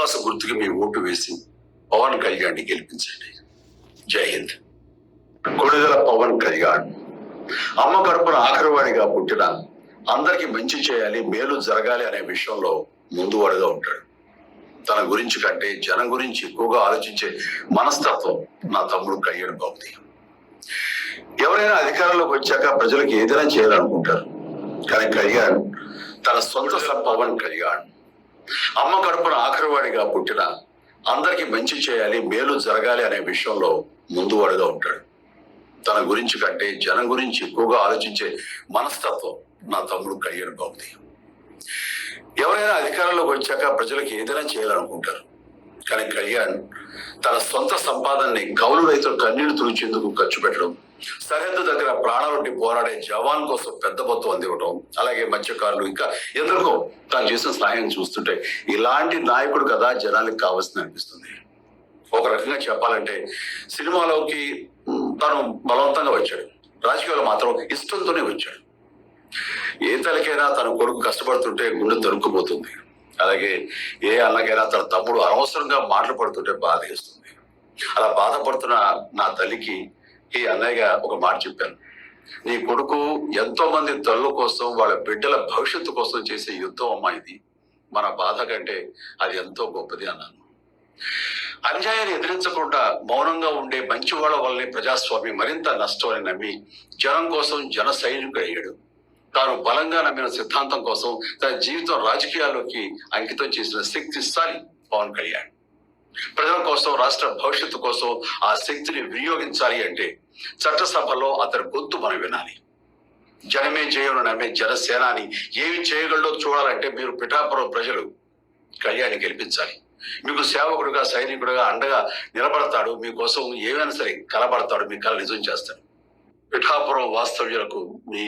విశ్వాస గుర్తుకి మీ ఓటు వేసి పవన్ కళ్యాణ్ గెలిపించండి. జై హింద్. కొడుదల పవన్ కళ్యాణ్ అమ్మ కడుపున ఆఖరివాడిగా పుట్టిన అందరికి మంచి చేయాలి, మేలు జరగాలి అనే విషయంలో ముందువాడుగా ఉంటాడు. తన గురించి కంటే జనం గురించి ఎక్కువగా ఆలోచించే మనస్తత్వం నా తమ్ముడు కళ్యాణ్ బాబుది. ఎవరైనా అధికారంలోకి వచ్చాక ప్రజలకు ఏదైనా చేయాలనుకుంటారు, కానీ కళ్యాణ్ తన సొంత పవన్ కళ్యాణ్ అమ్మ కడుపున ఆఖరివాడిగా పుట్టిన అందరికి మంచి చేయాలి, మేలు జరగాలి అనే విషయంలో ముందువాడుగా ఉంటాడు. తన గురించి కంటే జనం గురించి ఎక్కువగా ఆలోచించే మనస్తత్వం నా తమ్ముడు కళ్యాణ్ బాబుది. ఎవరైనా అధికారంలోకి వచ్చాక ప్రజలకు ఏదైనా చేయాలనుకుంటారు, కానీ కళ్యాణ్ తన సొంత సంపాదనని కౌలు రైతులు కన్నీళ్లు తుడిచేందుకు ఖర్చు పెట్టడం, సరిహద్దు దగ్గర ప్రాణాలుండి పోరాడే జవాన్ కోసం పెద్ద మొత్తం అందివ్వడం, అలాగే మత్స్యకారులు ఇంకా ఎందరికో తాను చేసిన సహాయం చూస్తుంటే ఇలాంటి నాయకుడు కదా జనానికి కావాల్సింది అనిపిస్తుంది. ఒక రకంగా చెప్పాలంటే సినిమాలోకి తను బలవంతంగా వచ్చాడు, రాజకీయాలు మాత్రం ఇష్టంతోనే వచ్చాడు. ఏ తల్లికైనా తన కొడుకు కష్టపడుతుంటే గుండె దొరుకుపోతుంది. అలాగే ఏ అన్నకైనా తన తమ్ముడు అనవసరంగా మాటలు పడుతుంటే బాధ వేస్తుంది. అలా బాధపడుతున్న నా తల్లికి ఈ అన్నయ్యగా ఒక మాట చెప్పాను. నీ కొడుకు ఎంతో మంది తల్లుల కోసం, వాళ్ళ బిడ్డల భవిష్యత్తు కోసం చేసే యుద్ధం అమ్మా ఇది. మన బాధ కంటే అది ఎంతో గొప్పది అన్నాను. అన్యాయాన్ని ఎదిరించకుండా మౌనంగా ఉండే మంచి వాళ్ళ వల్లనే ప్రజాస్వామ్యం మరింత నష్టం అని నమ్మి జనం కోసం జన సైనికుడు అయ్యాడు. తాను బలంగా నమ్మిన సిద్ధాంతం కోసం తన జీవితం రాజకీయాల్లోకి అంకితం చేసిన శక్తిశాలి పవన్ కళ్యాణ్. ప్రజల కోసం, రాష్ట్ర భవిష్యత్తు కోసం ఆ శక్తిని వినియోగించాలి అంటే చట్టసభలో అతని గొంతు మనం వినాలి. జనమే జయను నమ్మే జనసేనాని ఏమి చేయగలడో చూడాలంటే మీరు పిఠాపురం ప్రజలు కళ్యాణ్ గెలిపించాలి. మీకు సేవకుడుగా, సైనికుడుగా అండగా నిలబడతాడు. మీకోసం ఏమైనా సరే కలబడతాడు. మీ కళ నిజం చేస్తాడు. పిఠాపురం వాస్తవ్యులకు మీ